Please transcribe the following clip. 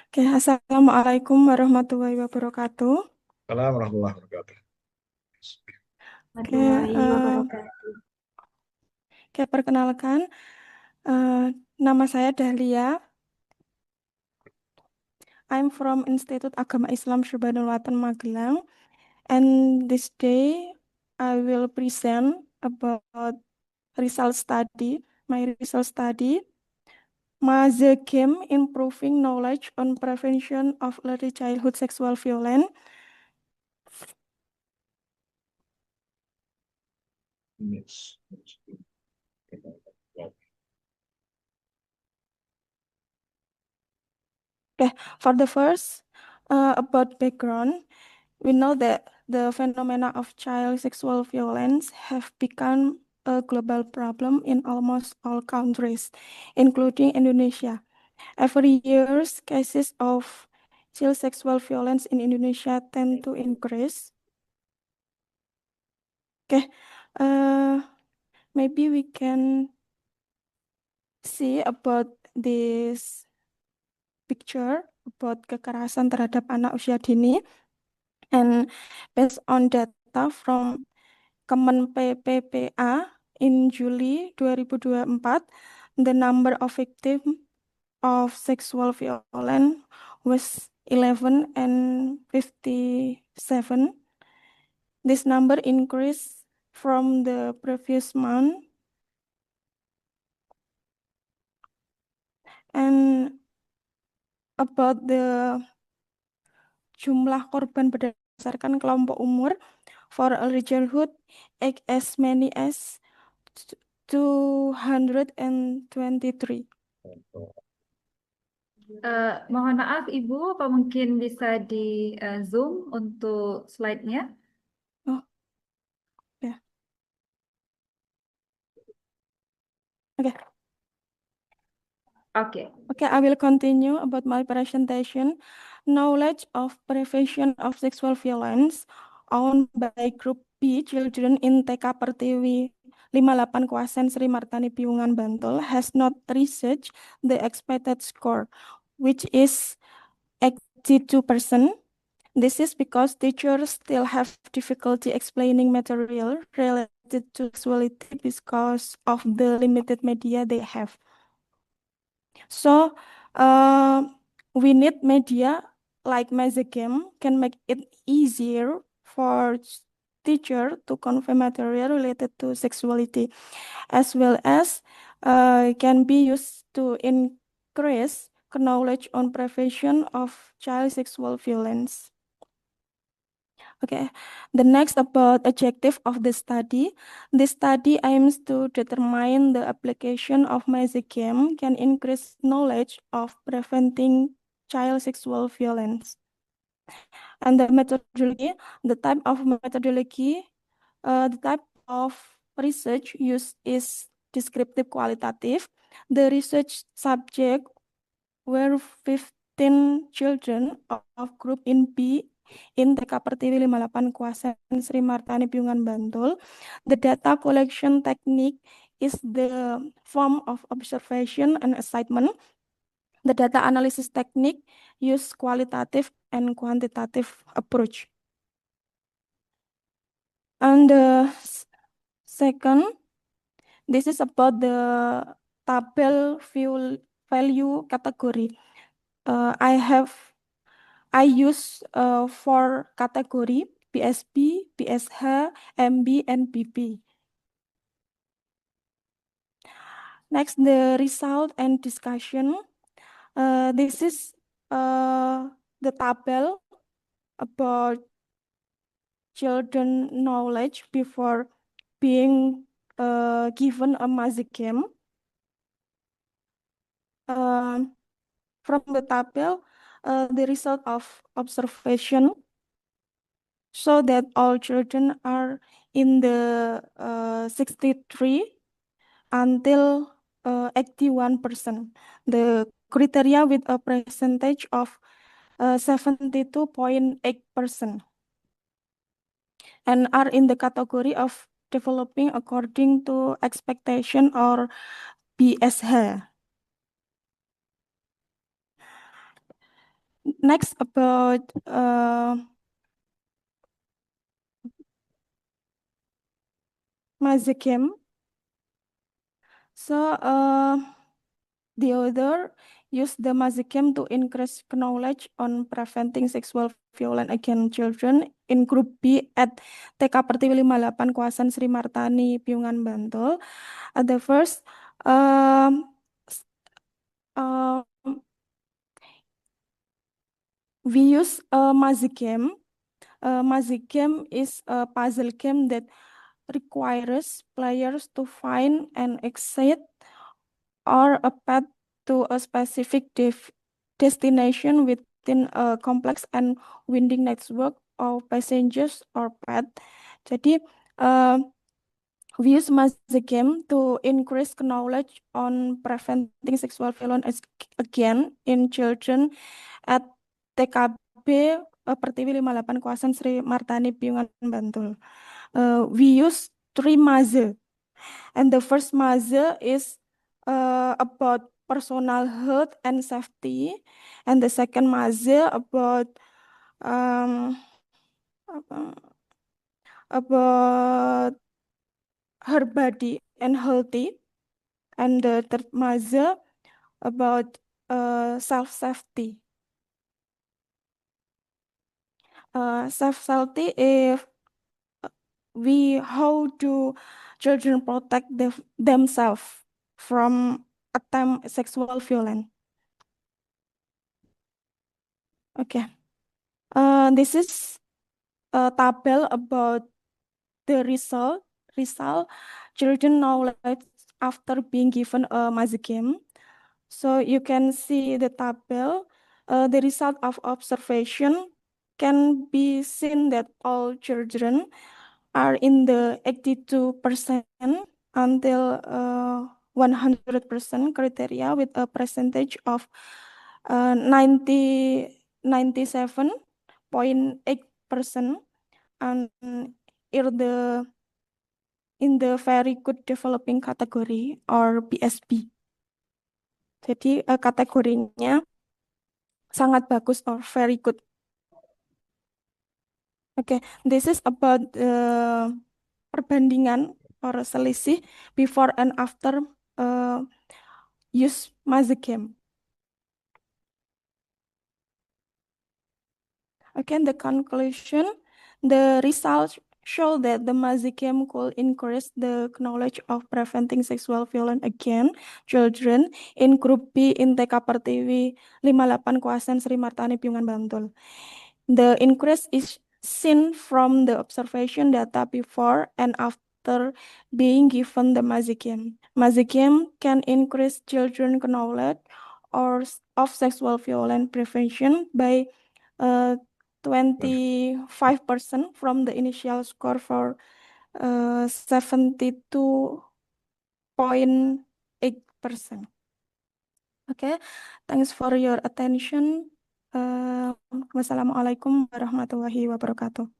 Oke, Assalamualaikum warahmatullahi wabarakatuh. Assalamualaikum warahmatullahi wabarakatuh. Oke, Warahmatullahi eh, wabarakatuh. perkenalkan, nama saya Dahlia. I'm from Institut Agama Islam Syubanul Watan Magelang, and this day I will present about my result study, Maze Game Improving Knowledge on Prevention of Early Childhood Sexual Violence. Yes. Okay, for the first, about background. We know that the phenomena of child sexual violence have become a global problem in almost all countries, including Indonesia. Every year, cases of child sexual violence in Indonesia tend to increase. Okay, uh, maybe we can see about this picture about kekerasan terhadap anak usia dini, and based on data from Kemen PPPA in Juli 2024, the number of victims of sexual violence was 11 and 57. This number increased from the previous month, and about the jumlah korban berdasarkan kelompok umur for early childhood, as many as 223. Mohon maaf Ibu, apa mungkin bisa di Zoom untuk slide-nya? Oh, ya. Oke. Oke. Okay, I will continue about my presentation. Knowledge of prevention of sexual violence owned by Group B Children in TK Pertiwi 58 Kuasen Sri Martani Piungan Bantul has not reached the expected score, which is 82%. This is because teachers still have difficulty explaining material related to sexuality because of the limited media they have. So, we need media like Magic Game can make it easier for teacher to convey material related to sexuality, as well as can be used to increase knowledge on prevention of child sexual violence. Okay, the next about objective of the study. This study aims to determine the application of magic game can increase knowledge of preventing child sexual violence. And the type of methodology, the type of research used is descriptive qualitative. The research subject were 15 children of group in B in TK Pertiwi 58 Kuasen Sri Martani Piungan Bantul. The data collection technique is the form of observation and assignment. The data analysis technique use qualitative and quantitative approach. And the second, this is about the tabel value category. I use four category PSB, PSH, MB, and BB. Next, the result and discussion. This is the table about children knowledge before being given a magic game. From the table, the result of observation show that all children are in the 63 until 81%. The criteria with a percentage of 72.8% and are in the category of developing according to expectation or BSH. Next about Mazikim. So the author used the Mazikim to increase knowledge on preventing sexual violence against children in Group B at TK Pertiwi 58 Kawasan Sri Martani, Piungan, Bantul. At the first, s- um, we use Mazikim. Mazikim is a puzzle game that requires players to find and exit or a path to a specific destination within a complex and winding network of passengers or path. Jadi, we use Magic Game to increase knowledge on preventing sexual violence again in children at TKB Pertiwi 58 Kawasan Sri Martani, Piungan, Bantul. We use 3 maze, and the first maze is about personal health and safety, and the second maze about um, about her body and healthy, and the third maze about self-safety. Self-safety if how do children protect themselves from attempt sexual violence. Okay. This is a table about the result children knowledge after being given a magic game. So you can see the table. The result of observation can be seen that all children are in the 82% until 100% criteria with a percentage of 97.8%, and in the very good developing category or PSB. Jadi kategorinya sangat bagus or very good. Okay, this is about perbandingan or selisih before and after use magic game. Again, the conclusion, the results show that the magic game could increase the knowledge of preventing sexual violence against children in Group B in TK Pertiwi 58 Kawasan Sri Martani, Piungan, Bantul. The increase is seen from the observation data before and after being given the magic game. Magic game can increase children's knowledge of sexual violence prevention by 25% from the initial score for 72.8%. Okay, thanks for your attention. Wassalamualaikum warahmatullahi wabarakatuh.